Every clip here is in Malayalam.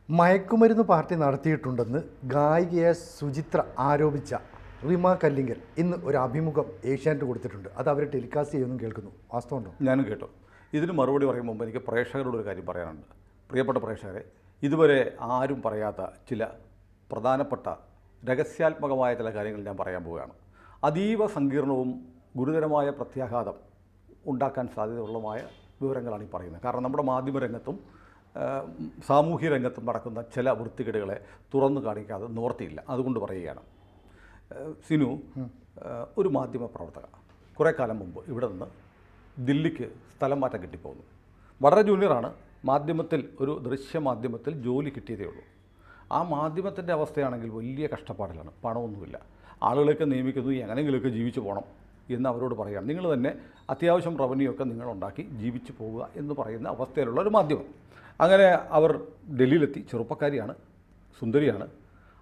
മയക്കുമരുന്ന് പാർട്ടി നടത്തിയിട്ടുണ്ടെന്ന് ഗായികയെ സുചിത്ര ആരോപിച്ച റിമ കല്ലിങ്കൽ ഇന്ന് ഒരു അഭിമുഖം ഏഷ്യാനെറ്റ് കൊടുത്തിട്ടുണ്ട്. അത് അവർ ടെലികാസ്റ്റ് ചെയ്യുമെന്നും കേൾക്കുന്നു. വാസ്തവമുണ്ടോ? ഞാനും കേട്ടു. ഇതിന് മറുപടി പറയും മുമ്പ് എനിക്ക് പ്രേക്ഷകരോട് ഒരു കാര്യം പറയാനുണ്ട്. പ്രിയപ്പെട്ട പ്രേക്ഷകരെ, ഇതുവരെ ആരും പറയാത്ത ചില പ്രധാനപ്പെട്ട രഹസ്യാത്മകമായ ചില കാര്യങ്ങൾ ഞാൻ പറയാൻ പോവുകയാണ്. അതീവ സങ്കീർണവും ഗുരുതരമായ പ്രത്യാഘാതം ഉണ്ടാക്കാൻ സാധ്യതയുള്ളതുമായ വിവരങ്ങളാണ് ഈ പറയുന്നത്. കാരണം നമ്മുടെ മാധ്യമരംഗത്തും സാമൂഹ്യ രംഗത്തും നടക്കുന്ന ചില വൃത്തികേടുകളെ തുറന്നു കാണിക്കാതെ നിവർത്തിയില്ല. അതുകൊണ്ട് പറയുകയാണ്. സിനു ഒരു മാധ്യമ പ്രവർത്തക കുറേ കാലം മുമ്പ് ഇവിടെ നിന്ന് ദില്ലിക്ക് സ്ഥലം മാറ്റം കിട്ടിപ്പോകുന്നു. വളരെ ജൂനിയറാണ്. മാധ്യമത്തിൽ ഒരു ദൃശ്യമാധ്യമത്തിൽ ജോലി കിട്ടിയതേ ഉള്ളൂ. ആ മാധ്യമത്തിൻ്റെ അവസ്ഥയാണെങ്കിൽ വലിയ കഷ്ടപ്പാടിലാണ്. പണമൊന്നുമില്ല. ആളുകളെയൊക്കെ നിയമിക്കുന്നു, എങ്ങനെയെങ്കിലുമൊക്കെ ജീവിച്ചു പോകണം എന്ന് അവരോട് പറയുകയാണ്. നിങ്ങൾ തന്നെ അത്യാവശ്യം റവന്യൂ ഒക്കെ നിങ്ങളുണ്ടാക്കി ജീവിച്ചു പോവുക എന്ന് പറയുന്ന അവസ്ഥയിലുള്ള ഒരു മാധ്യമം. അങ്ങനെ അവർ ഡൽഹിയിലെത്തി. ചെറുപ്പക്കാരിയാണ്, സുന്ദരിയാണ്.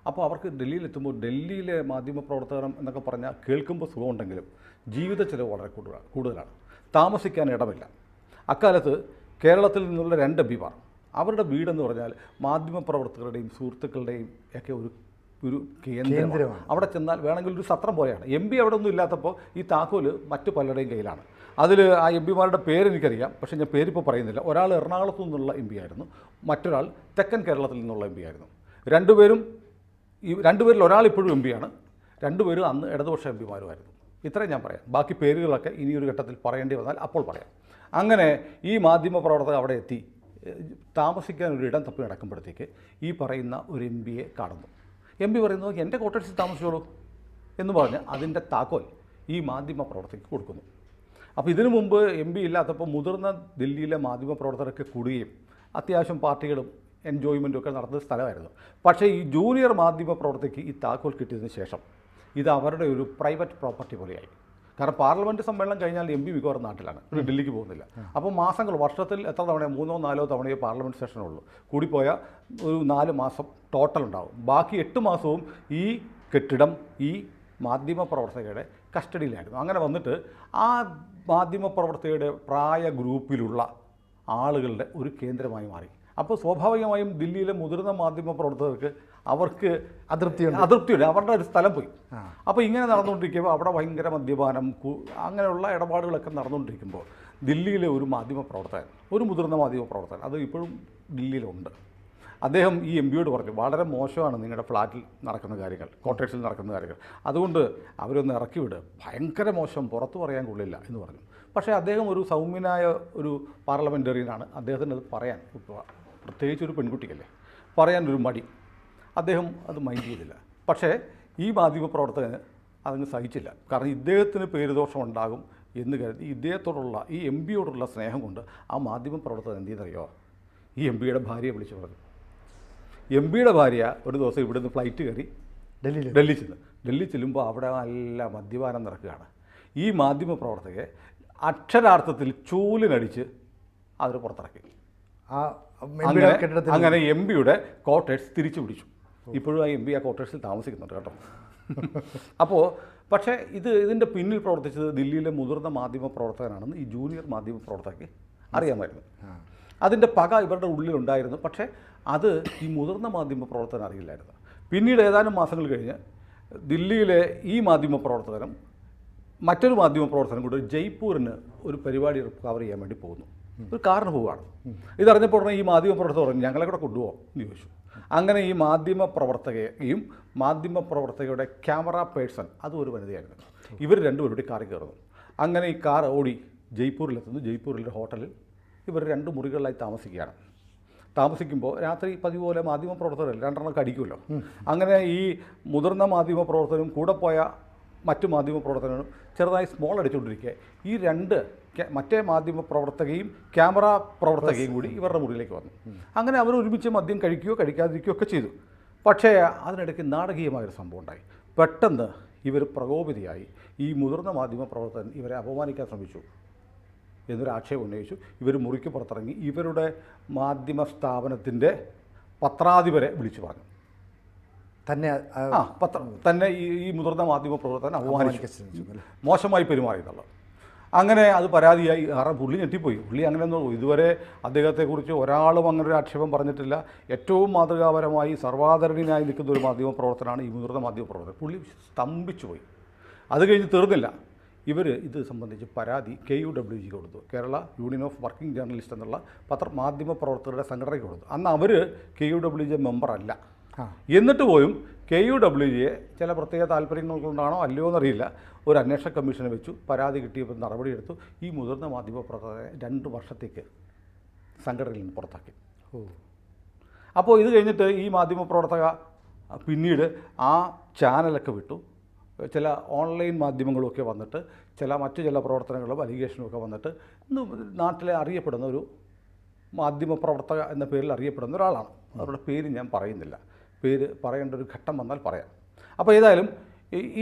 അപ്പോൾ അവർക്ക് ഡൽഹിയിലെത്തുമ്പോൾ ഡൽഹിയിലെ മാധ്യമപ്രവർത്തനം എന്നൊക്കെ പറഞ്ഞാൽ കേൾക്കുമ്പോൾ സുഖമുണ്ടെങ്കിലും ജീവിത ചിലവ് വളരെ കൂടുതലാണ്. താമസിക്കാൻ ഇടമില്ല. അക്കാലത്ത് കേരളത്തിൽ നിന്നുള്ള 2 എംപിമാർ, അവരുടെ വീടെന്ന് പറഞ്ഞാൽ മാധ്യമപ്രവർത്തകരുടെയും സുഹൃത്തുക്കളുടെയും ഒക്കെ ഒരു കേന്ദ്രമാണ്. അവിടെ ചെന്നാൽ വേണമെങ്കിൽ ഒരു സത്രം പോലെയാണ്. MP അവിടെ ഒന്നും ഇല്ലാത്തപ്പോൾ ഈ താക്കോല് മറ്റു പലരുടെയും കയ്യിലാണ്. അതിൽ ആ MPമാരുടെ പേരെനിക്കറിയാം, പക്ഷേ ഞാൻ പേരിപ്പോൾ പറയുന്നില്ല. ഒരാൾ എറണാകുളത്തു നിന്നുള്ള MP ആയിരുന്നു, മറ്റൊരാൾ തെക്കൻ കേരളത്തിൽ നിന്നുള്ള MP ആയിരുന്നു. രണ്ടുപേരിൽ ഒരാൾ ഇപ്പോഴും MP ആണ്, 2 പേരും അന്ന് ഇടതുപക്ഷ MPമാരുമായിരുന്നു. ഇത്രയും ഞാൻ പറയാം. ബാക്കി പേരുകളൊക്കെ ഇനിയൊരു ഘട്ടത്തിൽ പറയേണ്ടി വന്നാൽ അപ്പോൾ പറയാം. അങ്ങനെ ഈ മാധ്യമപ്രവർത്തകർ അവിടെ എത്തി താമസിക്കാൻ ഒരു ഇടം തപ്പി നടക്കുമ്പോഴത്തേക്ക് ഈ പറയുന്ന ഒരു MPയെ കാണുന്നു. MP പറയുന്നു, എൻ്റെ ക്വാർട്ടേഴ്സിൽ താമസിച്ചോളൂ എന്ന് പറഞ്ഞ് അതിൻ്റെ താക്കോൽ ഈ മാധ്യമപ്രവർത്തകർക്ക് കൊടുക്കുന്നു. അപ്പോൾ ഇതിനു മുമ്പ് MP ഇല്ലാത്തപ്പോൾ മുതിർന്ന ദില്ലിയിലെ മാധ്യമപ്രവർത്തകരൊക്കെ കൂടുകയും അത്യാവശ്യം പാർട്ടികളും എൻജോയ്മെൻറ്റും ഒക്കെ നടത്തുന്ന സ്ഥലമായിരുന്നു. പക്ഷേ ഈ ജൂനിയർ മാധ്യമപ്രവർത്തകർക്ക് ഈ താക്കോൽ കിട്ടിയതിന് ശേഷം ഇത് അവരുടെ ഒരു പ്രൈവറ്റ് പ്രോപ്പർട്ടി പോലെയായി. കാരണം പാർലമെൻറ്റ് സമ്മേളനം കഴിഞ്ഞാൽ MP മിക്കവാറും നാട്ടിലാണ്, ഡൽഹിക്ക് പോകുന്നില്ല. അപ്പോൾ മാസങ്ങൾ, വർഷത്തിൽ എത്ര തവണ, 3-4 തവണയേ പാർലമെൻറ്റ് സെഷനുള്ളൂ. കൂടിപ്പോയാൽ ഒരു 4 മാസം ടോട്ടൽ ഉണ്ടാവും. ബാക്കി 8 മാസവും ഈ കെട്ടിടം ഈ മാധ്യമപ്രവർത്തകരുടെ കസ്റ്റഡിയിലായിരുന്നു. അങ്ങനെ വന്നിട്ട് ആ മാധ്യമപ്രവർത്തകരുടെ പ്രായ ഗ്രൂപ്പിലുള്ള ആളുകളുടെ ഒരു കേന്ദ്രമായി മാറി. അപ്പോൾ സ്വാഭാവികമായും ദില്ലിയിലെ മുതിർന്ന മാധ്യമപ്രവർത്തകർക്ക് അവർക്ക് അതൃപ്തിയുണ്ട്. അവരുടെ ഒരു സ്ഥലം പോയി. അപ്പോൾ ഇങ്ങനെ നടന്നുകൊണ്ടിരിക്കുമ്പോൾ അവിടെ ഭയങ്കര മദ്യപാനം, അങ്ങനെയുള്ള ഇടപാടുകളൊക്കെ നടന്നുകൊണ്ടിരിക്കുമ്പോൾ ദില്ലിയിലെ ഒരു മാധ്യമപ്രവർത്തകൻ, ഒരു മുതിർന്ന മാധ്യമപ്രവർത്തകൻ, അത് ഇപ്പോഴും ദില്ലിയിലുണ്ട്. അദ്ദേഹം ഈ MPയോട് പറഞ്ഞു, വളരെ മോശമാണ് നിങ്ങളുടെ ഫ്ലാറ്റിൽ നടക്കുന്ന കാര്യങ്ങൾ, ക്വാർട്ടേഴ്സിൽ നടക്കുന്ന കാര്യങ്ങൾ, അതുകൊണ്ട് അവരൊന്ന് ഇറക്കി വിട്, ഭയങ്കര മോശം, പുറത്തു പറയാൻ കൊള്ളില്ല എന്ന് പറഞ്ഞു. പക്ഷേ അദ്ദേഹം ഒരു സൗമ്യനായ ഒരു പാർലമെൻറ്റേറിയനാണ്. അദ്ദേഹത്തിന് അത് പറയാൻ, പ്രത്യേകിച്ച് ഒരു പെൺകുട്ടിക്കല്ലേ, പറയാനൊരു മടി. അദ്ദേഹം അത് മൈൻഡ് ചെയ്തില്ല. പക്ഷേ ഈ മാധ്യമപ്രവർത്തകന് അതങ്ങ് സഹിച്ചില്ല. കാരണം ഇദ്ദേഹത്തിന് പേരുദോഷം ഉണ്ടാകും എന്ന് കരുതി ഇദ്ദേഹത്തോടുള്ള ഈ MPയോടുള്ള സ്നേഹം കൊണ്ട് ആ മാധ്യമപ്രവർത്തകൻ എന്ത് ചെയ്തറിയോ, ഈ MPയുടെ ഭാര്യയെ വിളിച്ചു പറഞ്ഞു. MPയുടെ ഭാര്യ ഒരു ദിവസം ഇവിടുന്ന് ഫ്ലൈറ്റ് കയറി ഡൽഹി ചെല്ലുമ്പോൾ അവിടെ നല്ല മദ്യപാനം നടക്കുകയാണ്. ഈ മാധ്യമപ്രവർത്തകരെ അക്ഷരാർത്ഥത്തിൽ ചൂലിനടിച്ച് അവർ പുറത്തിറക്കി. അങ്ങനെ MPയുടെ ക്വാർട്ടേഴ്സ് തിരിച്ചു പിടിച്ചു. ഇപ്പോഴും ആ MP ആ ക്വാർട്ടേഴ്സിൽ താമസിക്കുന്നുണ്ട് കേട്ടോ. അപ്പോൾ പക്ഷേ ഇതിൻ്റെ പിന്നിൽ പ്രവർത്തിച്ചത് ദില്ലിയിലെ മുതിർന്ന മാധ്യമപ്രവർത്തകനാണെന്ന് ഈ ജൂനിയർ മാധ്യമപ്രവർത്തകർക്ക് അറിയാമായിരുന്നു. അതിൻ്റെ പക ഇവരുടെ ഉള്ളിലുണ്ടായിരുന്നു. പക്ഷേ അത് ഈ മുതിർന്ന മാധ്യമപ്രവർത്തകൻ അറിയില്ലായിരുന്നു. പിന്നീട് ഏതാനും മാസങ്ങൾ കഴിഞ്ഞ് ദില്ലിയിലെ ഈ മാധ്യമപ്രവർത്തകനും മറ്റൊരു മാധ്യമപ്രവർത്തകനും കൂടി ജയ്പൂരിന് ഒരു പരിപാടി കവർ ചെയ്യാൻ വേണ്ടി പോകുന്നു. ഒരു കാറിന് പോവുകയാണ്. ഇതറിഞ്ഞപ്പോൾ ഉടനെ ഈ മാധ്യമപ്രവർത്തകർ പറഞ്ഞു, ഞങ്ങളെ കൂടെ കൊണ്ടുപോകാം എന്ന് ചോദിച്ചു. അങ്ങനെ ഈ മാധ്യമപ്രവർത്തകയും മാധ്യമപ്രവർത്തകയുടെ ക്യാമറ പേഴ്സൺ, അതും ഒരു വനിതയായിരുന്നു. ഇവർ 2 പേരുടെ കാറിൽ കയറുന്നു. അങ്ങനെ ഈ കാർ ഓടി ജയ്പൂരിലെത്തുന്നു. ജയ്പൂരിലെ ഹോട്ടലിൽ ഇവർ 2 മുറികളിലായി താമസിക്കുകയാണ്. താമസിക്കുമ്പോൾ രാത്രി പതിവ് പോലെ മാധ്യമപ്രവർത്തകരല്ല, 2 അടിക്കുമല്ലോ. അങ്ങനെ ഈ മുതിർന്ന മാധ്യമപ്രവർത്തകനും കൂടെ പോയ മറ്റു മാധ്യമപ്രവർത്തകനും ചെറുതായി സ്മോൾ അടിച്ചുകൊണ്ടിരിക്കുക ഈ 2 മറ്റേ മാധ്യമപ്രവർത്തകയും ക്യാമറ പ്രവർത്തകയും കൂടി ഇവരുടെ മുറിയിലേക്ക് വന്നു. അങ്ങനെ അവർ ഒരുമിച്ച് മദ്യം കഴിക്കുകയോ കഴിക്കാതിരിക്കുകയോ ഒക്കെ ചെയ്തു. പക്ഷേ അതിനിടയ്ക്ക് നാടകീയമായൊരു സംഭവം ഉണ്ടായി. പെട്ടെന്ന് ഇവർ പ്രകോപിതയായി ഈ മുതിർന്ന മാധ്യമപ്രവർത്തകൻ ഇവരെ അപമാനിക്കാൻ ശ്രമിച്ചു എന്നൊരു ആക്ഷേപം ഉന്നയിച്ചു. ഇവർ മുറിക്ക് പുറത്തിറങ്ങി ഇവരുടെ മാധ്യമ സ്ഥാപനത്തിൻ്റെ പത്രാധിപരെ വിളിച്ചു പറഞ്ഞു. തന്നെ ഈ മുതിർന്ന മാധ്യമപ്രവർത്തകൻ അപമാനിച്ചു, മോശമായി പെരുമാറിയെന്നുള്ളത്. അങ്ങനെ അത് പരാതിയായി. കാരണം പുള്ളി ഞെട്ടിപ്പോയി. പുള്ളി അങ്ങനെയൊന്നും ഇതുവരെ അദ്ദേഹത്തെക്കുറിച്ച് ഒരാളും അങ്ങനെ ഒരു ആക്ഷേപം പറഞ്ഞിട്ടില്ല. ഏറ്റവും മാതൃകാപരമായി സർവാദരണീയനായി നിൽക്കുന്ന ഒരു മാധ്യമപ്രവർത്തനമാണ് ഈ മുതിർന്ന മാധ്യമപ്രവർത്തകർ. പുള്ളി സ്തംഭിച്ചു പോയി. അത് കഴിഞ്ഞ് തീർന്നില്ല. ഇവർ ഇത് സംബന്ധിച്ച് പരാതി KUWG കൊടുത്തു, Kerala union of working journalist എന്നുള്ള മാധ്യമപ്രവർത്തകരുടെ സംഘടനയ്ക്ക് കൊടുത്തു. അന്ന് അവർ KUWG മെമ്പറല്ല. എന്നിട്ട് പോലും KUWGയെ ചില പ്രത്യേക താല്പര്യങ്ങൾ കൊണ്ടാണോ അല്ലയോ എന്നറിയില്ല, ഒരു അന്വേഷണ കമ്മീഷനെ വെച്ചു. പരാതി കിട്ടിയപ്പോൾ നടപടിയെടുത്തു. ഈ മുതിർന്ന മാധ്യമപ്രവർത്തകരെ 2 വർഷത്തേക്ക് സംഘടനയിൽ നിന്ന് പുറത്താക്കി. അപ്പോൾ ഇത് കഴിഞ്ഞിട്ട് ഈ മാധ്യമപ്രവർത്തക പിന്നീട് ആ ചാനലൊക്കെ വിട്ടു. ചില ഓൺലൈൻ മാധ്യമങ്ങളുമൊക്കെ വന്നിട്ട് മറ്റു ചില പ്രവർത്തനങ്ങളും അലിഗേഷനുമൊക്കെ വന്നിട്ട് ഇന്ന് നാട്ടിലെ അറിയപ്പെടുന്ന ഒരു മാധ്യമപ്രവർത്തക എന്ന പേരിൽ അറിയപ്പെടുന്ന ഒരാളാണ്. അവരുടെ പേര് ഞാൻ പറയുന്നില്ല, പേര് പറയേണ്ട ഒരു ഘട്ടം വന്നാൽ പറയാം. അപ്പോൾ ഏതായാലും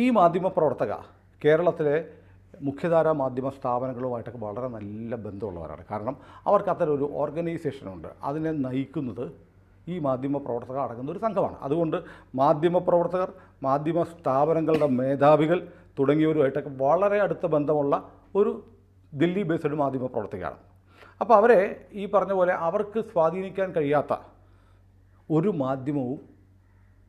ഈ മാധ്യമപ്രവർത്തക കേരളത്തിലെ മുഖ്യധാരാ മാധ്യമ സ്ഥാപനങ്ങളുമായിട്ടൊക്കെ വളരെ നല്ല ബന്ധമുള്ളവരാണ്. കാരണം അവർക്ക് അത്തരം ഒരു ഓർഗനൈസേഷനുണ്ട്. അതിനെ നയിക്കുന്നത് ഈ മാധ്യമപ്രവർത്തകർ അടങ്ങുന്ന ഒരു സംഘമാണ്. അതുകൊണ്ട് മാധ്യമപ്രവർത്തകർ, മാധ്യമ സ്ഥാപനങ്ങളുടെ മേധാവികൾ തുടങ്ങിയവരുമായിട്ടൊക്കെ വളരെ അടുത്ത ബന്ധമുള്ള ഒരു ദില്ലി ബേസ്ഡ് മാധ്യമപ്രവർത്തകയാണ്. അപ്പോൾ അവരെ ഈ പറഞ്ഞ പോലെ അവർക്ക് സ്വാധീനിക്കാൻ കഴിയാത്ത ഒരു മാധ്യമവും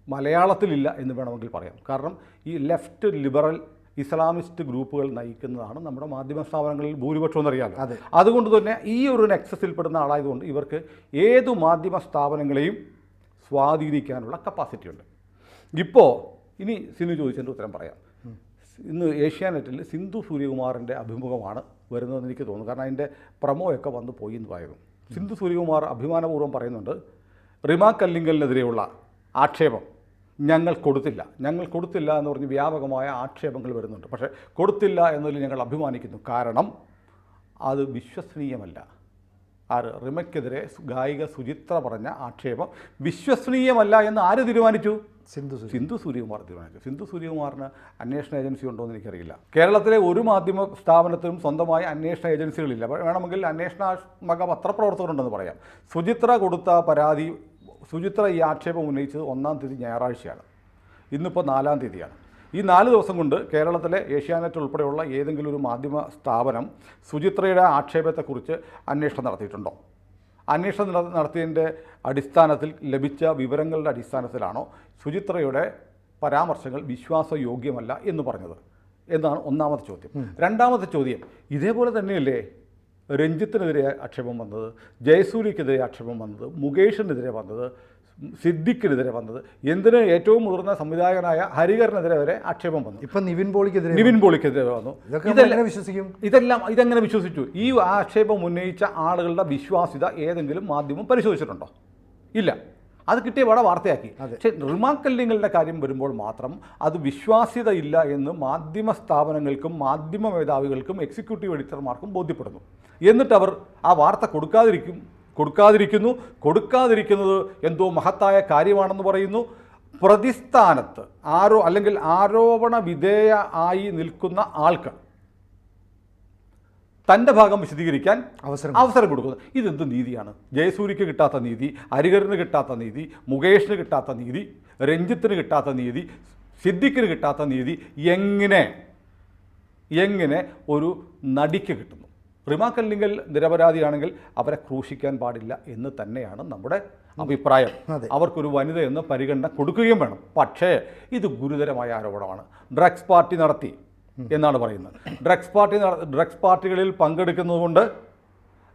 മലയാളത്തിലില്ല എന്ന് വേണമെങ്കിൽ പറയാം. കാരണം ഈ ലെഫ്റ്റ് ലിബറൽ ഇസ്ലാമിസ്റ്റ് ഗ്രൂപ്പുകൾ നയിക്കുന്നതാണ് നമ്മുടെ മാധ്യമ സ്ഥാപനങ്ങളിൽ ഭൂരിപക്ഷം എന്നറിയാമല്ലോ. അതുകൊണ്ട് തന്നെ ഈ ഒരു നെക്സസിൽപ്പെടുന്ന ആളായതുകൊണ്ട് ഇവർക്ക് ഏതു മാധ്യമ സ്ഥാപനങ്ങളെയും സ്വാധീനിക്കാനുള്ള കപ്പാസിറ്റി ഉണ്ട്. ഇപ്പോൾ ഇനി സിനു ചോദിച്ചതിൻ്റെ ഉത്തരം പറയാം. ഇന്ന് ഏഷ്യാനെറ്റിൽ സിന്ധു സൂര്യകുമാറിൻ്റെ അഭിമുഖമാണ് വരുന്നതെന്ന് എനിക്ക് തോന്നുന്നു. കാരണം അതിൻ്റെ പ്രമോയൊക്കെ വന്നു പോയി എന്ന് പറയുന്നു. സിന്ധു സൂര്യകുമാർ അഭിമാനപൂർവ്വം പറയുന്നുണ്ട്, റിമാ കല്ലിങ്കലിനെതിരെയുള്ള ആക്ഷേപം ഞങ്ങൾ കൊടുത്തില്ല എന്ന് പറഞ്ഞ് വ്യാപകമായ ആക്ഷേപങ്ങൾ വരുന്നുണ്ട്. പക്ഷേ കൊടുത്തില്ല എന്നതിൽ ഞങ്ങൾ അഭിമാനിക്കുന്നു. കാരണം അത് വിശ്വസനീയമല്ല. റിമയ്ക്കെതിരെ ഗായിക സുചിത്ര പറഞ്ഞ ആക്ഷേപം വിശ്വസനീയമല്ല എന്ന് ആര് തീരുമാനിച്ചു? സിന്ധു സൂര്യകുമാർ തീരുമാനിച്ചു. സിന്ധു സൂര്യകുമാറിന് അന്വേഷണ ഏജൻസി ഉണ്ടോ എന്ന് എനിക്കറിയില്ല. കേരളത്തിലെ ഒരു മാധ്യമ സ്ഥാപനത്തിനും സ്വന്തമായി അന്വേഷണ ഏജൻസികളില്ല. വേണമെങ്കിൽ അന്വേഷണാത്മക പത്രപ്രവർത്തകരുണ്ടെന്ന് പറയാം. സുചിത്ര ഈ ആക്ഷേപം ഉന്നയിച്ചത് 1-ാം തീയതി ഞായറാഴ്ചയാണ്. ഇന്നിപ്പോൾ 4-ാം തീയതിയാണ്. ഈ 4 ദിവസം കൊണ്ട് കേരളത്തിലെ ഏഷ്യാനെറ്റ് ഉൾപ്പെടെയുള്ള ഏതെങ്കിലും ഒരു മാധ്യമ സ്ഥാപനം സുചിത്രയുടെ ആക്ഷേപത്തെക്കുറിച്ച് അന്വേഷണം നടത്തിയിട്ടുണ്ടോ? അന്വേഷണം നടത്തിയതിൻ്റെ അടിസ്ഥാനത്തിൽ ലഭിച്ച വിവരങ്ങളുടെ അടിസ്ഥാനത്തിലാണോ സുചിത്രയുടെ പരാമർശങ്ങൾ വിശ്വാസയോഗ്യമല്ല എന്ന് പറഞ്ഞത് എന്നാണ് ഒന്നാമത്തെ ചോദ്യം. രണ്ടാമത്തെ ചോദ്യം, ഇതേപോലെ തന്നെയല്ലേ രഞ്ജിത്തിനെതിരെ ആക്ഷേപം വന്നത്, ജയസൂര്യക്കെതിരെ ആക്ഷേപം വന്നത്, മുകേഷിനെതിരെ വന്നത്, സിദ്ദിഖിനെതിരെ വന്നത്, എന്തിന് ഏറ്റവും മുതിർന്ന സംവിധായകനായ ഹരിഹരനെതിരെ വരെ ആക്ഷേപം വന്നു. ഇപ്പം നിവിൻ പോളിക്കെതിരെ വന്നു. ഇതെങ്ങനെ വിശ്വസിച്ചു? ഈ ആക്ഷേപം ഉന്നയിച്ച ആളുകളുടെ വിശ്വാസ്യത ഏതെങ്കിലും മാധ്യമം പരിശോധിച്ചിട്ടുണ്ടോ? ഇല്ല. അത് കിട്ടിയ വളരെ വാർത്തയാക്കി. പക്ഷേ റിമാ കല്ലിങ്കലിൻ്റെ കാര്യം വരുമ്പോൾ മാത്രം അത് വിശ്വാസ്യത ഇല്ല എന്ന് മാധ്യമ സ്ഥാപനങ്ങൾക്കും മാധ്യമ മേധാവികൾക്കും എക്സിക്യൂട്ടീവ് എഡിറ്റർമാർക്കും ബോധ്യപ്പെടുന്നു. എന്നിട്ട് അവർ ആ വാർത്ത കൊടുക്കാതിരിക്കുന്നത് എന്തോ മഹത്തായ കാര്യമാണെന്ന് പറയുന്നു. പ്രതിസ്ഥാനത്ത് അല്ലെങ്കിൽ ആരോപണ വിധേയ ആയി നിൽക്കുന്ന ആൾക്ക് തൻ്റെ ഭാഗം വിശദീകരിക്കാൻ അവസരം കൊടുക്കുന്നു. ഇതെന്ത് നീതിയാണ്? ജയസൂര്യക്ക് കിട്ടാത്ത നീതി, ഹരിഹരന് കിട്ടാത്ത നീതി, മുകേഷിന് കിട്ടാത്ത നീതി, രഞ്ജിത്തിന് കിട്ടാത്ത നീതി, സിദ്ദിഖിന് കിട്ടാത്ത നീതി എങ്ങനെ ഒരു നടിക്ക് കിട്ടുന്നു? റിമാ കല്ലിങ്കൽ നിരപരാധിയാണെങ്കിൽ അവരെ ക്രൂശിക്കാൻ പാടില്ല എന്ന് തന്നെയാണ് നമ്മുടെ അഭിപ്രായം. അവർക്കൊരു വനിത എന്ന് പരിഗണന കൊടുക്കുകയും വേണം. പക്ഷേ ഇത് ഗുരുതരമായ ആരോപണമാണ്. ഡ്രഗ്സ് പാർട്ടി നടത്തി എന്നാണ് പറയുന്നത്. ഡ്രഗ്സ് പാർട്ടികളിൽ പങ്കെടുക്കുന്നതുകൊണ്ട്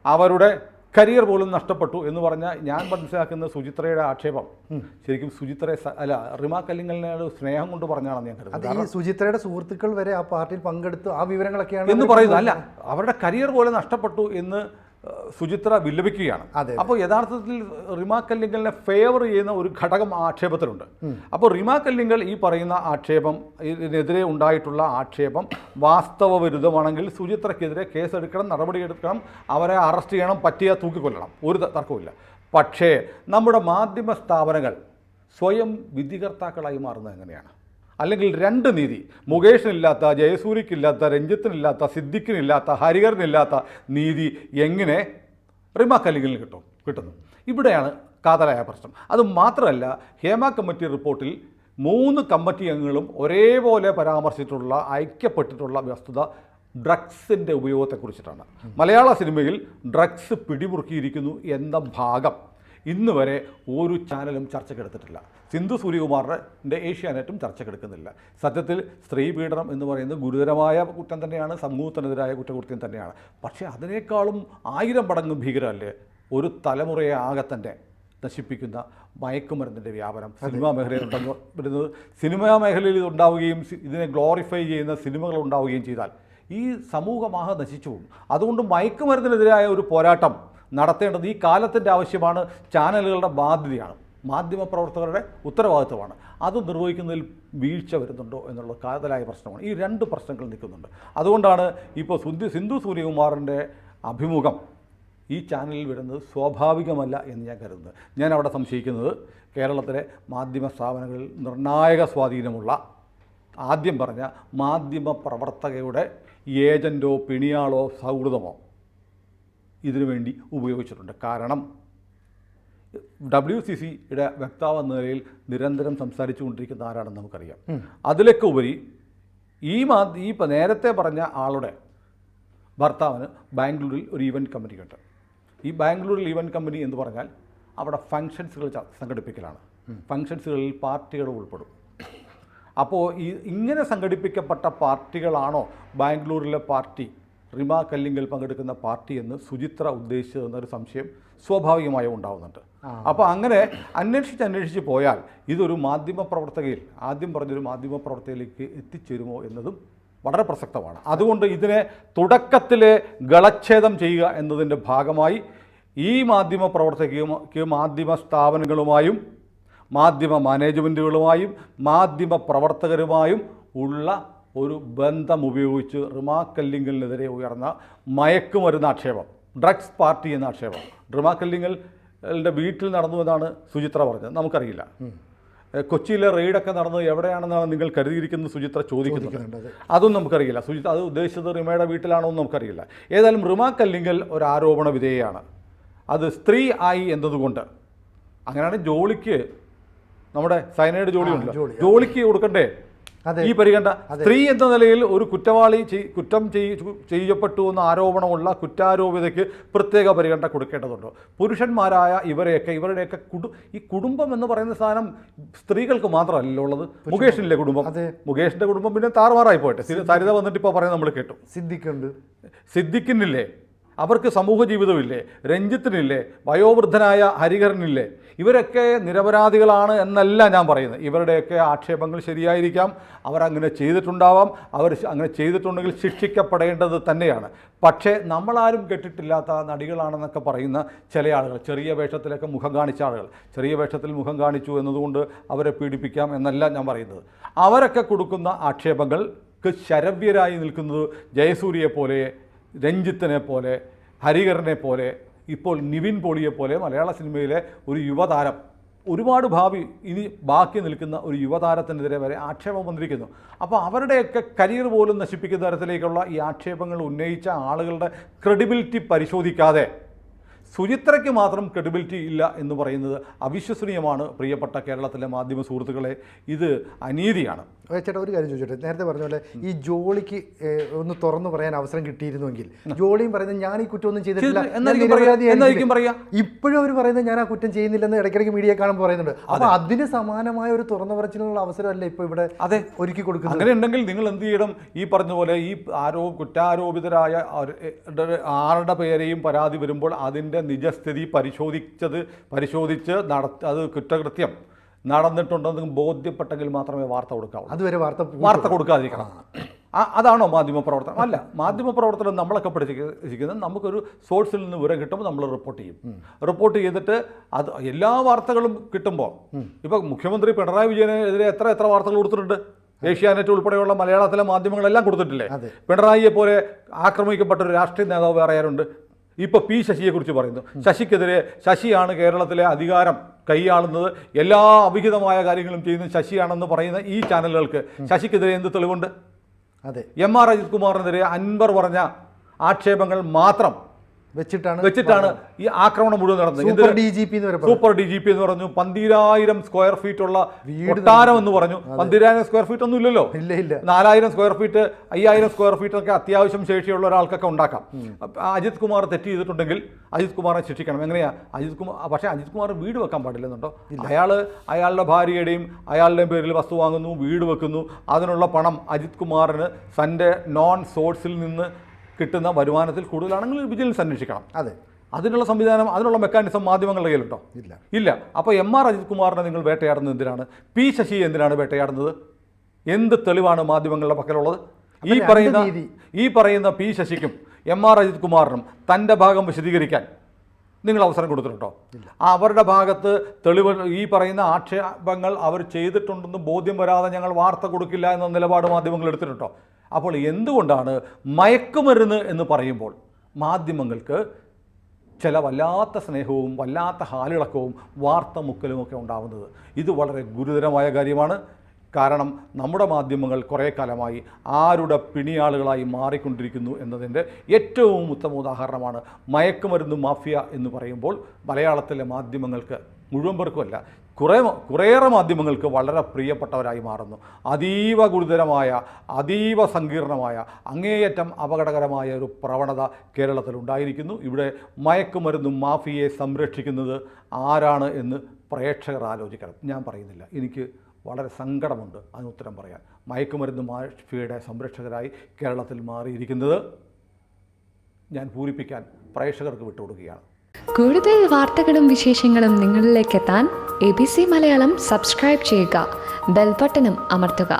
അവരുടെ കരിയർ പോലും നഷ്ടപ്പെട്ടു എന്ന് പറഞ്ഞാൽ ഞാൻ മനസ്സിലാക്കുന്ന സുചിത്രയുടെ ആക്ഷേപം ശരിക്കും റിമാ കല്ലിങ്കലിനോട് സ്നേഹം കൊണ്ട് പറഞ്ഞാണെന്ന് ഞാൻ കരുതുന്നത്. സുചിത്രയുടെ സുഹൃത്തുക്കൾ വരെ ആ പാർട്ടിയിൽ പങ്കെടുത്തു ആ വിവരങ്ങളൊക്കെയാണ് എന്ന് പറയുന്നത്. അല്ല, അവരുടെ കരിയർ പോലെ നഷ്ടപ്പെട്ടു എന്ന് സുചിത്ര വിലപിക്കുകയാണ്. അപ്പോൾ യഥാർത്ഥത്തിൽ റിമാ കല്ലിങ്കലിനെ ഫേവർ ചെയ്യുന്ന ഒരു ഘടകം ആക്ഷേപത്തിലുണ്ട്. അപ്പോൾ റിമാ കല്ലിങ്കൽ ഈ പറയുന്ന ആക്ഷേപം, ഇതിനെതിരെ ഉണ്ടായിട്ടുള്ള ആക്ഷേപം വാസ്തവവിരുദ്ധമാണെങ്കിൽ സുചിത്രയ്ക്കെതിരെ കേസെടുക്കണം, നടപടിയെടുക്കണം, അവരെ അറസ്റ്റ് ചെയ്യണം, പറ്റിയാൽ തൂക്കിക്കൊല്ലണം, ഒരു തർക്കവുമില്ല. പക്ഷേ നമ്മുടെ മാധ്യമ സ്ഥാപനങ്ങൾ സ്വയം വിധികർത്താക്കളായി മാറുന്നത് എങ്ങനെയാണ്? അല്ലെങ്കിൽ 2 നീതി, മുകേഷിനില്ലാത്ത, ജയസൂര്യക്കില്ലാത്ത, രഞ്ജിത്തിനില്ലാത്ത, സിദ്ദിഖിനില്ലാത്ത, ഹരിഹരനില്ലാത്ത നീതി എങ്ങനെ റിമാ കല്ലിങ്കലിന് കിട്ടുന്നു? ഇവിടെയാണ് കാതലായ പ്രശ്നം. അത് മാത്രമല്ല, ഹേമ കമ്മിറ്റി റിപ്പോർട്ടിൽ 3 കമ്മിറ്റി അംഗങ്ങളും ഒരേപോലെ പരാമർശിച്ചിട്ടുള്ള ഐക്യപ്പെട്ടിട്ടുള്ള വസ്തുത ഡ്രഗ്സിൻ്റെ ഉപയോഗത്തെക്കുറിച്ചിട്ടാണ്. മലയാള സിനിമയിൽ ഡ്രഗ്സ് പിടിമുറുക്കിയിരിക്കുന്നു എന്ന ഭാഗം ഇന്ന് വരെ ഒരു ചാനലും ചർച്ചയ്ക്കെടുത്തിട്ടില്ല. സിന്ധു സൂര്യകുമാറിൻ്റെ ഏഷ്യാനെറ്റും ചർച്ചയ്ക്കെടുക്കുന്നില്ല. സത്യത്തിൽ സ്ത്രീ പീഡനം എന്ന് പറയുന്നത് ഗുരുതരമായ കുറ്റം തന്നെയാണ്, സമൂഹത്തിനെതിരായ കുറ്റകൃത്യം തന്നെയാണ്. പക്ഷേ അതിനേക്കാളും 1000 മടങ്ങ് ഭീകരമല്ലേ ഒരു തലമുറയെ ആകെ തന്നെ നശിപ്പിക്കുന്ന മയക്കുമരുന്നിൻ്റെ വ്യാപനം സിനിമാ മേഖലയിൽ വരുന്നത്. സിനിമാ മേഖലയിൽ ഇത് ഉണ്ടാവുകയും ഇതിനെ ഗ്ലോറിഫൈ ചെയ്യുന്ന സിനിമകൾ ഉണ്ടാവുകയും ചെയ്താൽ ഈ സമൂഹമാകെ നശിച്ചു പോകും. അതുകൊണ്ട് മയക്കുമരുന്നിനെതിരായ ഒരു പോരാട്ടം നടത്തേണ്ടത് ഈ കാലത്തിൻ്റെ ആവശ്യമാണ്, ചാനലുകളുടെ ബാധ്യതയാണ്, മാധ്യമപ്രവർത്തകരുടെ ഉത്തരവാദിത്വമാണ്. അത് നിർവഹിക്കുന്നതിൽ വീഴ്ച വരുന്നുണ്ടോ എന്നുള്ള കാതലായ പ്രശ്നമാണ്. ഈ 2 പ്രശ്നങ്ങൾ നിൽക്കുന്നുണ്ട്. അതുകൊണ്ടാണ് ഇപ്പോൾ സിന്ധു സൂര്യകുമാറിൻ്റെ അഭിമുഖം ഈ ചാനലിൽ വരുന്നത് സ്വാഭാവികമല്ല എന്ന് ഞാൻ കരുതുന്നത്. ഞാൻ അവിടെ സംശയിക്കുന്നത് കേരളത്തിലെ മാധ്യമ സ്ഥാപനങ്ങളിൽ നിർണായക സ്വാധീനമുള്ള ആദ്യം പറഞ്ഞ മാധ്യമ പ്രവർത്തകയുടെ ഏജൻറ്റോ പിണിയാളോ സൗഹൃദമോ ഇതിനു വേണ്ടി ഉപയോഗിച്ചിട്ടുണ്ട്. കാരണം WCCയുടെ വക്താവ് എന്ന നിലയിൽ നിരന്തരം സംസാരിച്ചു കൊണ്ടിരിക്കുന്ന ആരാണെന്ന് നമുക്കറിയാം. അതിലൊക്കെ ഉപരി ഈ നേരത്തെ പറഞ്ഞ ആളുടെ ഭർത്താവിന് ബാംഗ്ലൂരിൽ ഒരു ഈവൻറ്റ് കമ്പനിയുണ്ട്. ഈ ബാംഗ്ലൂരിൽ ഈവൻറ്റ് കമ്പനി എന്ന് പറഞ്ഞാൽ അവിടെ ഫങ്ഷൻസുകൾ സംഘടിപ്പിക്കലാണ്. ഫങ്ഷൻസുകളിൽ പാർട്ടികൾ ഉൾപ്പെടും. അപ്പോൾ ഇങ്ങനെ സംഘടിപ്പിക്കപ്പെട്ട പാർട്ടികളാണോ ബാംഗ്ലൂരിലെ പാർട്ടി, റിമ കല്ലിങ്കൽ പങ്കെടുക്കുന്ന പാർട്ടി എന്ന് സുചിത്ര ഉദ്ദേശിച്ചതെന്നൊരു സംശയം സ്വാഭാവികമായും ഉണ്ടാകുന്നുണ്ട്. അപ്പോൾ അങ്ങനെ അന്വേഷിച്ച് പോയാൽ ഇതൊരു മാധ്യമപ്രവർത്തകയിൽ, ആദ്യം പറഞ്ഞൊരു മാധ്യമപ്രവർത്തകയിലേക്ക് എത്തിച്ചേരുമോ എന്നതും വളരെ പ്രസക്തമാണ്. അതുകൊണ്ട് ഇതിനെ തുടക്കത്തിലെ ഗളച്ഛേദം ചെയ്യുക എന്നതിൻ്റെ ഭാഗമായി ഈ മാധ്യമപ്രവർത്തകയും മാധ്യമ സ്ഥാപനങ്ങളുമായും മാധ്യമ മാനേജ്മെൻറ്റുകളുമായും മാധ്യമ പ്രവർത്തകരുമായും ഉള്ള ഒരു ബന്ധം ഉപയോഗിച്ച് റിമ കല്ലിങ്കലിനെതിരെ ഉയർന്ന മയക്കുമരുന്ന് ആക്ഷേപം, ഡ്രഗ്സ് പാർട്ടി എന്ന ആക്ഷേപം റിമ കല്ലിങ്കലിൻ്റെ വീട്ടിൽ നടന്നു എന്നാണ് സുചിത്ര പറഞ്ഞത്. നമുക്കറിയില്ല. കൊച്ചിയിലെ റെയ്ഡൊക്കെ നടന്നത് എവിടെയാണെന്നാണ് നിങ്ങൾ കരുതിയിരിക്കുന്നത് സുചിത്ര ചോദിക്കുന്നുണ്ട്. അതൊന്നും നമുക്കറിയില്ല. അത് ഉദ്ദേശിച്ചത് റിമയുടെ വീട്ടിലാണോ എന്ന് നമുക്കറിയില്ല. ഏതായാലും റിമ കല്ലിങ്കൽ ഒരു ആരോപണ വിധേയയാണ്. അത് സ്ത്രീ ആയി എന്നതുകൊണ്ട് അങ്ങനെയാണ് ജോളിക്ക് നമ്മുടെ സൈനൈഡ് ജോളിയുണ്ടല്ലോ, ജോളിക്ക് കൊടുക്കണ്ടേ ഈ പരിഗണന? സ്ത്രീ എന്ന നിലയിൽ ഒരു കുറ്റവാളി കുറ്റം ചെയ്യപ്പെട്ടു എന്ന ആരോപണമുള്ള കുറ്റാരോപിതയ്ക്ക് പ്രത്യേക പരിഗണന കൊടുക്കേണ്ടതുണ്ടോ? പുരുഷന്മാരായ ഇവരുടെയൊക്കെ ഈ കുടുംബം എന്ന് പറയുന്ന സാധനം സ്ത്രീകൾക്ക് മാത്രമല്ലല്ലോ ഉള്ളത്. മുകേഷിനില്ലേ കുടുംബം? മുകേഷിന്റെ കുടുംബം പിന്നെ താറുമാറായി പോട്ടെ. സരിത വന്നിട്ട് ഇപ്പോൾ പറയുന്നത് നമ്മൾ കേട്ടു. സിദ്ദിഖിനില്ലേ, അവർക്ക് സമൂഹ ജീവിതമില്ലേ? രഞ്ജിത്തിനില്ലേ? വയോവൃദ്ധനായ ഹരിഹരനില്ലേ? ഇവരൊക്കെ നിരപരാധികളാണ് എന്നല്ല ഞാൻ പറയുന്നത്. ഇവരുടെയൊക്കെ ആക്ഷേപങ്ങൾ ശരിയായിരിക്കാം, അവരങ്ങനെ ചെയ്തിട്ടുണ്ടാവാം, അവർ അങ്ങനെ ചെയ്തിട്ടുണ്ടെങ്കിൽ ശിക്ഷിക്കപ്പെടേണ്ടത് തന്നെയാണ്. പക്ഷേ നമ്മളാരും കേട്ടിട്ടില്ലാത്ത നടികളാണെന്നൊക്കെ പറയുന്ന ചില ആളുകൾ, ചെറിയ വേഷത്തിലൊക്കെ മുഖം കാണിച്ച ആളുകൾ, ചെറിയ വേഷത്തിൽ മുഖം കാണിച്ചു എന്നതുകൊണ്ട് അവരെ പീഡിപ്പിക്കാം എന്നല്ല ഞാൻ പറയുന്നത്. അവരൊക്കെ കൊടുക്കുന്ന ആക്ഷേപങ്ങൾക്ക് ശരവ്യരായി നിൽക്കുന്നത് ജയസൂര്യയെ പോലെ, രഞ്ജിത്തിനെ പോലെ, ഹരിഹരനെ പോലെ, ഇപ്പോൾ നിവിൻ പോളിയെ പോലെ മലയാള സിനിമയിലെ ഒരു യുവതാരം, ഒരുപാട് ഭാവി ഇനി ബാക്കി നിൽക്കുന്ന ഒരു യുവതാരത്തിനെതിരെ വരെ ആക്ഷേപം വന്നിരിക്കുന്നു. അപ്പോൾ അവരുടെയൊക്കെ കരിയർ പോലും നശിപ്പിക്കുന്ന തരത്തിലേക്കുള്ള ഈ ആക്ഷേപങ്ങൾ ഉന്നയിച്ച ആളുകളുടെ ക്രെഡിബിലിറ്റി പരിശോധിക്കാതെ സുചിത്രയ്ക്ക് മാത്രം ക്രെഡിബിലിറ്റി ഇല്ല എന്ന് പറയുന്നത് അവിശ്വസനീയമാണ്. പ്രിയപ്പെട്ട കേരളത്തിലെ മാധ്യമ സുഹൃത്തുക്കളെ, ഇത് അനീതിയാണ്. ചേട്ടാ ഒരു കാര്യം ചോദിച്ചോട്ടെ, നേരത്തെ പറഞ്ഞ പോലെ ഈ ജോളിക്ക് ഒന്ന് തുറന്നു പറയാൻ അവസരം കിട്ടിയിരുന്നുവെങ്കിൽ ജോളിയും പറയുന്നത് ഞാൻ ഈ കുറ്റമൊന്നും ചെയ്തിട്ടില്ല എന്നായിരിക്കും പറയാ. ഇപ്പോഴും അവർ പറയുന്നത് ഞാൻ ആ കുറ്റം ചെയ്യുന്നില്ലെന്ന് ഇടയ്ക്കിടയ്ക്ക് മീഡിയ കാണുമ്പോൾ പറയുന്നുണ്ട്. അപ്പോൾ അതിന് സമാനമായ ഒരു തുറന്നു പറച്ചിലുള്ള അവസരമല്ല ഇപ്പോൾ ഇവിടെ ഒരുക്കി കൊടുക്കുന്നത്. അങ്ങനെ ഉണ്ടെങ്കിൽ നിങ്ങൾ എന്ത് ചെയ്യണം? ഈ പറഞ്ഞ പോലെ ഈ കുറ്റാരോപിതരായ ആരുടെ പേരെയും പരാതി വരുമ്പോൾ അതിൻ്റെ നിജസ്ഥിതി പരിശോധിച്ച് അത് കുറ്റകൃത്യം നടന്നിട്ടുണ്ടെന്ന് ബോധ്യപ്പെട്ടെങ്കിൽ മാത്രമേ വാർത്ത കൊടുക്കാവൂ. അതുവരെ വാർത്ത കൊടുക്കാതിരിക്കണം. അതാണോ മാധ്യമപ്രവർത്തനം? അല്ല. മാധ്യമപ്രവർത്തനം നമ്മളൊക്കെ പഠിച്ചിരിക്കുന്നത് നമുക്കൊരു സോഴ്സിൽ നിന്ന് വിവരം കിട്ടുമ്പോൾ നമ്മൾ റിപ്പോർട്ട് ചെയ്യും. റിപ്പോർട്ട് ചെയ്തിട്ട് അത് എല്ലാ വാർത്തകളും കിട്ടുമ്പോൾ, ഇപ്പോൾ മുഖ്യമന്ത്രി പിണറായി വിജയനെതിരെ എത്ര വാർത്തകൾ കൊടുത്തിട്ടുണ്ട്? ഏഷ്യാനെറ്റ് ഉൾപ്പെടെയുള്ള മലയാളത്തിലെ മാധ്യമങ്ങളെല്ലാം കൊടുത്തിട്ടില്ലേ? പിണറായിയെ പോലെ ആക്രമിക്കപ്പെട്ട ഒരു രാഷ്ട്രീയ നേതാവ് വേറെ ആരുണ്ട്? ഇപ്പോൾ പി ശശിയെക്കുറിച്ച് പറയുന്നു. ശശിക്കെതിരെ, ശശിയാണ് കേരളത്തിലെ അധികാരം കൈയാളുന്നത്, എല്ലാ അവിഹിതമായ കാര്യങ്ങളും ചെയ്യുന്നത് ശശിയാണെന്ന് പറയുന്ന ഈ ചാനലുകൾക്ക് ശശിക്കെതിരെ എന്ത് തെളിവുണ്ട്? അതെ. MR അജിത് കുമാറിനെതിരെ അൻവർ പറഞ്ഞ ആക്ഷേപങ്ങൾ മാത്രം വെച്ചിട്ടാണ് ഈ ആക്രമണം മുഴുവൻ നടന്നത്. സൂപ്പർ DGP എന്ന് പറഞ്ഞു. 12,000 സ്ക്വയർ ഫീറ്റ് ഉള്ള കൊട്ടാരം എന്ന് പറഞ്ഞു. 12,000 സ്ക്വയർ ഫീറ്റ് ഒന്നും ഇല്ലല്ലോ. 4,000 സ്ക്വയർ ഫീറ്റ് 5,000 സ്ക്വയർ ഫീറ്റ് ഒക്കെ അത്യാവശ്യം ശേഷിയുള്ള ഒരാൾക്കൊക്കെ ഉണ്ടാക്കാം. അജിത് കുമാർ തെറ്റ് ചെയ്തിട്ടുണ്ടെങ്കിൽ അജിത് കുമാറിനെ ശിക്ഷിക്കണം. എങ്ങനെയാ അജിത് കുമാർ? പക്ഷേ അജിത് കുമാർ വീട് വെക്കാൻ പാടില്ലെന്നുണ്ടോ? അയാളുടെ ഭാര്യയുടെയും അയാളുടെയും പേരിൽ വസ്തു വാങ്ങുന്നു, വീട് വെക്കുന്നു. അതിനുള്ള പണം അജിത് കുമാറിന് തൻ്റെ നോൺ സോഴ്സിൽ നിന്ന് കിട്ടുന്ന വരുമാനത്തിൽ കൂടുതലാണെങ്കിൽ വിജിലൻസ് അന്വേഷിക്കണം. അതെ, അതിനുള്ള സംവിധാനം, അതിനുള്ള മെക്കാനിസം മാധ്യമങ്ങളുടെ കയ്യിലുണ്ടോ? ഇല്ല. അപ്പോൾ MR അജിത് കുമാറിനെ നിങ്ങൾ വേട്ടയാടുന്നത് എന്തിനാണ്? P ശശി എന്തിനാണ് വേട്ടയാടുന്നത്? എന്ത് തെളിവാണ് മാധ്യമങ്ങളുടെ പക്കലുള്ളത്? ഈ പറയുന്ന P ശശിക്കും MR അജിത് കുമാറിനും തൻ്റെ ഭാഗം വിശദീകരിക്കാൻ നിങ്ങൾ അവസരം കൊടുത്തിട്ടുണ്ടോ? അവരുടെ ഭാഗത്ത് തെളിവ്, ഈ പറയുന്ന ആക്ഷേപങ്ങൾ അവർ ചെയ്തിട്ടുണ്ടെന്ന് ബോധ്യം വരാതെ ഞങ്ങൾ വാർത്ത കൊടുക്കില്ല എന്ന നിലപാട് മാധ്യമങ്ങൾ എടുത്തിട്ടുണ്ടോ? അപ്പോൾ എന്തുകൊണ്ടാണ് മയക്കുമരുന്ന് എന്ന് പറയുമ്പോൾ മാധ്യമങ്ങൾക്ക് ചില വല്ലാത്ത സ്നേഹവും വല്ലാത്ത ഹാലിളക്കവും വാർത്ത മുക്കലുമൊക്കെ ഉണ്ടാകുന്നത്? ഇത് വളരെ ഗുരുതരമായ കാര്യമാണ്. കാരണം നമ്മുടെ മാധ്യമങ്ങൾ കുറേ കാലമായി ആരുടെ പിണിയാളുകളായി മാറിക്കൊണ്ടിരിക്കുന്നു എന്നതിൻ്റെ ഏറ്റവും ഉത്തമ ഉദാഹരണമാണ് മയക്കുമരുന്ന് മാഫിയ എന്ന് പറയുമ്പോൾ മലയാളത്തിലെ മാധ്യമങ്ങൾക്ക് മുഴുവൻ പേർക്കുമല്ല, കുറേയേറെ മാധ്യമങ്ങൾക്ക് വളരെ പ്രിയപ്പെട്ടവരായി മാറുന്നു. അതീവ ഗുരുതരമായ, അതീവ സങ്കീർണമായ, അങ്ങേയറ്റം അപകടകരമായ ഒരു പ്രവണത കേരളത്തിലുണ്ടായിരിക്കുന്നു. ഇവിടെ മയക്കുമരുന്ന് മാഫിയയെ സംരക്ഷിക്കുന്നത് ആരാണ് എന്ന് പ്രേക്ഷകർ ആലോചിക്കണം. ഞാൻ പറയുന്നില്ല, എനിക്ക് വളരെ സങ്കടമുണ്ട് അതിനുത്തരം പറയാൻ. മയക്കുമരുന്ന് മാഫിയയുടെ സംരക്ഷകരായി കേരളത്തിൽ മാറിയിരിക്കുന്നത് ഞാൻ പൂരിപ്പിക്കാൻ പ്രേക്ഷകർക്ക് വിട്ടുകൊടുക്കുകയാണ്. കൂടുതൽ വാർത്തകളും വിശേഷങ്ങളും നിങ്ങളിലേക്ക് എത്താൻ ABC മലയാളം സബ്സ്ക്രൈബ് ചെയ്യുക, ബെൽ ബട്ടണും അമർത്തുക.